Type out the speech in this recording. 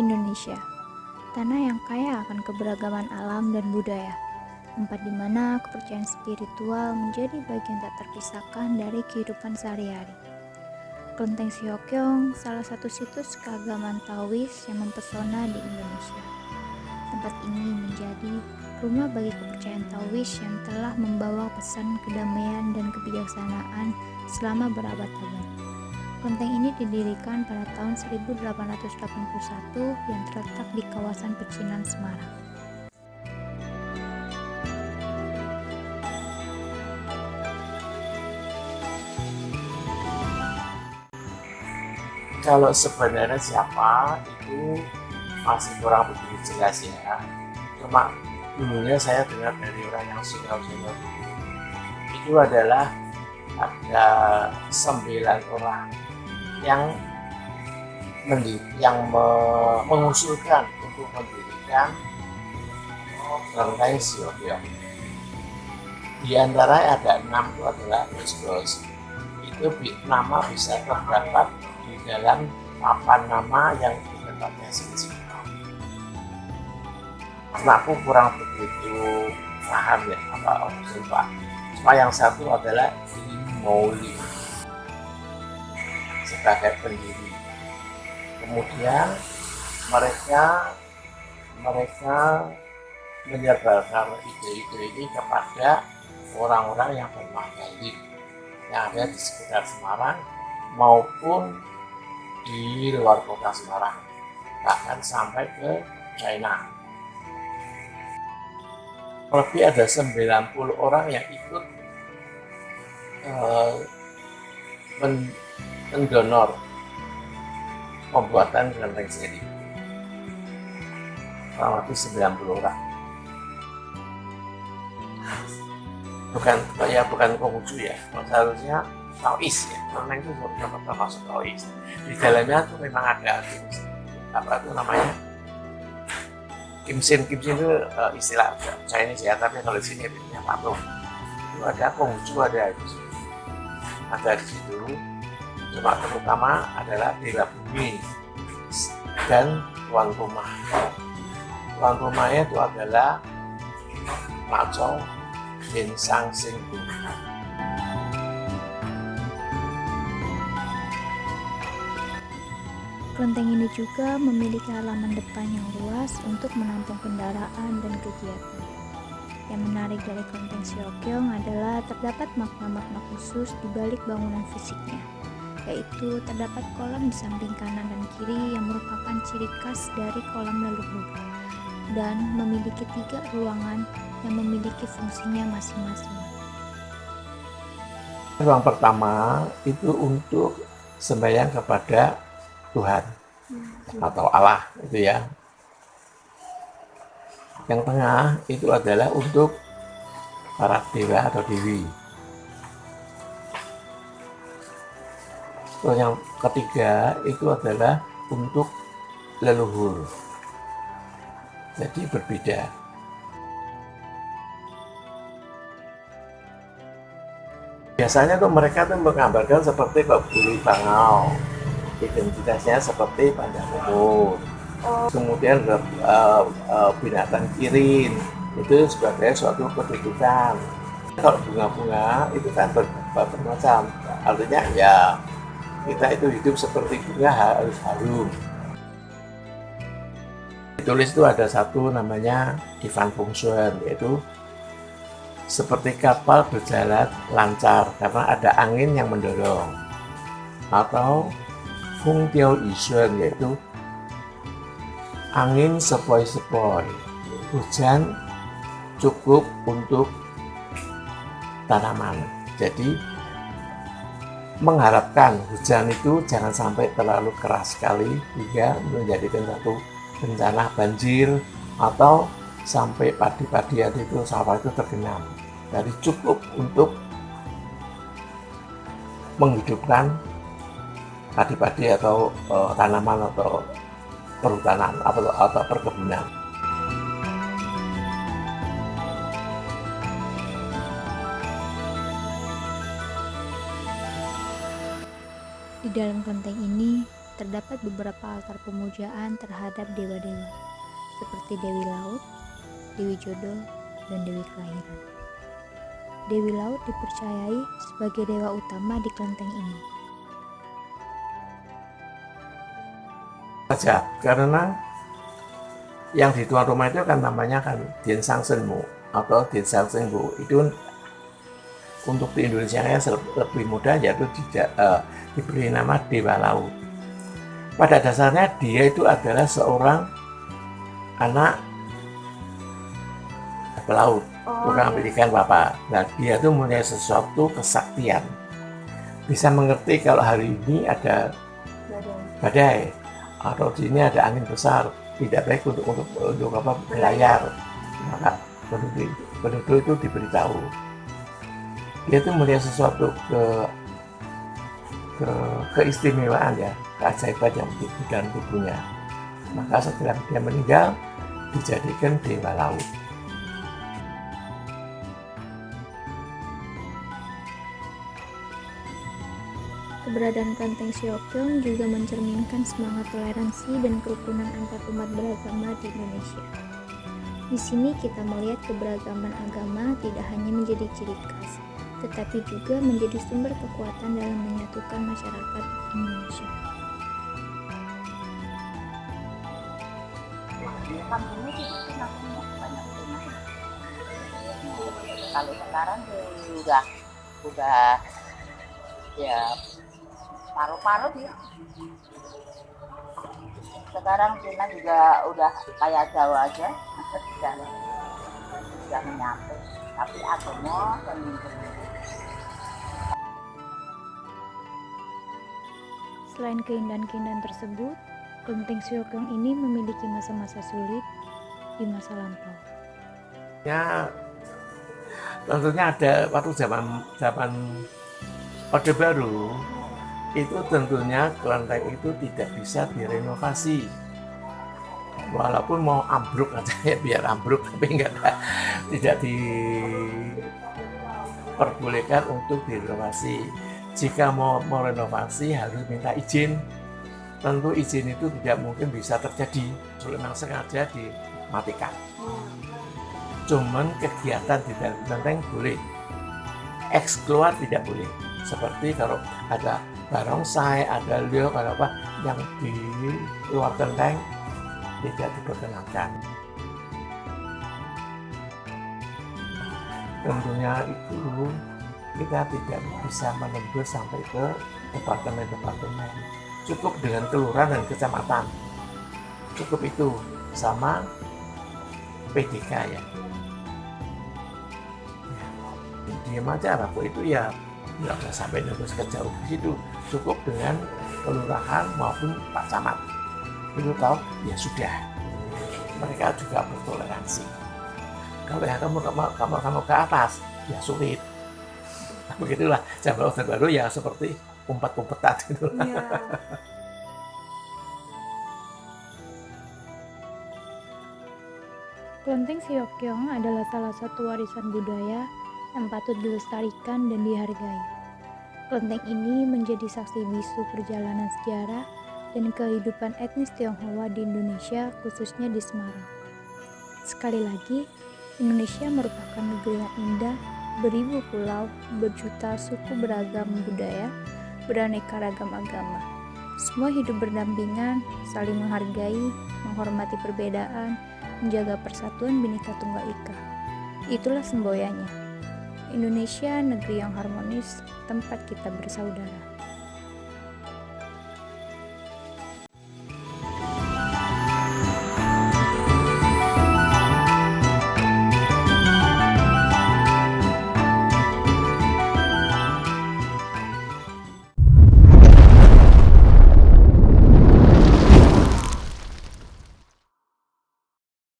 Indonesia, tanah yang kaya akan keberagaman alam dan budaya, tempat di mana kepercayaan spiritual menjadi bagian tak terpisahkan dari kehidupan sehari-hari. Kelenteng Sihokyong, salah satu situs keagamaan Taois yang mempesona di Indonesia. Tempat ini menjadi rumah bagi kepercayaan Taois yang telah membawa pesan kedamaian dan kebijaksanaan selama berabad-abad. Kelenteng ini didirikan pada tahun 1881 yang terletak di kawasan Pecinan, Semarang. Kalau sebenarnya siapa itu masih kurang begitu jelas ya. Cuma dulunya saya dengar dari orang yang senior-senior itu adalah ada 9 orang yang mengusulkan untuk mendirikan kelenteng Sihokyong. Di antara ada 6 itu adalah bos-bos. Itu nama bisa terdapat di dalam papan nama yang di tempatnya sendiri. Aku kurang begitu paham ya apa Pak. Cuma yang satu adalah Mauli sebagai pendiri. Kemudian mereka menyebarkan ide-ide ini kepada orang-orang yang bermasyarakat yang ada di sekitar Semarang maupun di luar kota Semarang, bahkan sampai ke China. Lebih ada 90 orang yang ikut mendonor pembuatan kelenteng sendiri. Kurang lebih 90 orang. Bukan Konghucu ya, seharusnya Taois ya, kelenteng itu termasuk Taois. Di dalamnya tuh memang ada apa itu namanya Kimsin itu istilah Chinese ya, tapi kalau di sini punya patung. Itu ada Konghucu ada itu, ada di situ. Cuma terutama adalah Dewa Bumi dan tuan rumah. Tuan rumahnya itu adalah Maco Ginsang Singhu. Kelenteng ini juga memiliki halaman depan yang luas untuk menampung kendaraan dan kegiatan. Yang menarik dari kelenteng Sihokyong adalah terdapat makna-makna khusus di balik bangunan fisiknya, yaitu terdapat kolam di samping kanan dan kiri yang merupakan ciri khas dari kolam leluhur, dan memiliki 3 ruangan yang memiliki fungsinya masing-masing. Ruang pertama itu untuk sembahyang kepada Tuhan atau Allah itu ya. Yang tengah itu adalah untuk para dewa atau dewi. Terus yang ketiga itu adalah untuk leluhur. Jadi berbeda. Biasanya tuh mereka tuh menggambarkan seperti Bulu Bangau. Identitasnya seperti panjang umur. Kemudian binatang kirin itu sebagai suatu kedudukan. Kalau bunga-bunga itu kan bermacam, artinya ya kita itu hidup seperti bunga harus harum. Ditulis itu ada satu namanya Ivan Fungshuen, yaitu seperti kapal berjalan lancar karena ada angin yang mendorong, atau Fung Tiao Yishun, yaitu angin sepoi-sepoi, hujan cukup untuk tanaman. Jadi mengharapkan hujan itu jangan sampai terlalu keras sekali hingga menjadikan satu bencana banjir atau sampai padi-padian itu sawah itu tergenang. Jadi cukup untuk menghidupkan padi-padi atau tanaman atau perhutanan atau perkebunan. Di dalam kelenteng ini terdapat beberapa altar pemujaan terhadap dewa-dewa, seperti Dewi Laut, Dewi Jodoh, dan Dewi Kelahiran. Dewi Laut dipercayai sebagai dewa utama di kelenteng ini. Saja, karena yang di tuan rumah itu kan namanya kan Dien Sang Senmu atau Dien Sang Senbu. Itu untuk di Indonesia lebih mudah, yaitu diberi nama Dewa Laut. Pada dasarnya dia itu adalah seorang anak pelaut, tukang ambil ikan bapak. Nah, dia itu punya sesuatu kesaktian, bisa mengerti kalau hari ini ada badai atau di ini ada angin besar, tidak baik untuk berlayar. Maka penduduk itu diberitahu. Dia itu melihat sesuatu keistimewaan ya, keajaiban yang di dalam tubuhnya. Maka setelah dia meninggal, dijadikan Dewa Laut. Keberadaan kelenteng Syokyong juga mencerminkan semangat toleransi dan kerukunan antar umat beragama di Indonesia. Di sini kita melihat keberagaman agama tidak hanya menjadi ciri khas, tetapi juga menjadi sumber kekuatan dalam menyatukan masyarakat Indonesia. Kalau sekarang udah ya paruh-paruh sih. Sekarang Cina juga udah kayak Jawa aja, tidak menyatu. Tapi agama Selain keindahan-keindahan tersebut, kelenteng Syokyong ini memiliki masa-masa sulit di masa lampau. Ya, tentunya ada waktu zaman Orde Baru itu tentunya kelenteng itu tidak bisa direnovasi, walaupun mau ambruk aja ya biar ambruk, tapi tidak diperbolehkan untuk direnovasi. Jika mau renovasi harus minta izin. Tentu izin itu tidak mungkin bisa terjadi, memang sengaja dimatikan. Cuman kegiatan di dalam kelenteng boleh, eks keluar tidak boleh. Seperti kalau ada barongsai, ada liok, ada apa yang di luar kelenteng tidak diperkenankan. Tentunya itu kita tidak bisa menembus sampai ke departemen. Cukup dengan kelurahan dan kecamatan. Cukup itu sama PDK ya. Diam aja Rabu itu ya nggak usah sampai nembus ke jauh ke situ. Cukup dengan kelurahan maupun Pak Camat. Itu tahu ya sudah. Mereka juga bertoleransi. Kalau yang kamu ke atas ya sulit. Begitulah zaman Orde Baru ya seperti umpet-umpetan gitu. Ya. Kelenteng Syokyong adalah salah satu warisan budaya yang patut dilestarikan dan dihargai. Kelenteng ini menjadi saksi bisu perjalanan sejarah dan kehidupan etnis Tionghoa di Indonesia, khususnya di Semarang. Sekali lagi, Indonesia merupakan negeri yang indah, beribu pulau, berjuta suku beragam budaya, beraneka ragam agama. Semua hidup berdampingan, saling menghargai, menghormati perbedaan, menjaga persatuan Bhinneka Tunggal Ika. Itulah semboyannya. Indonesia, negeri yang harmonis, tempat kita bersaudara.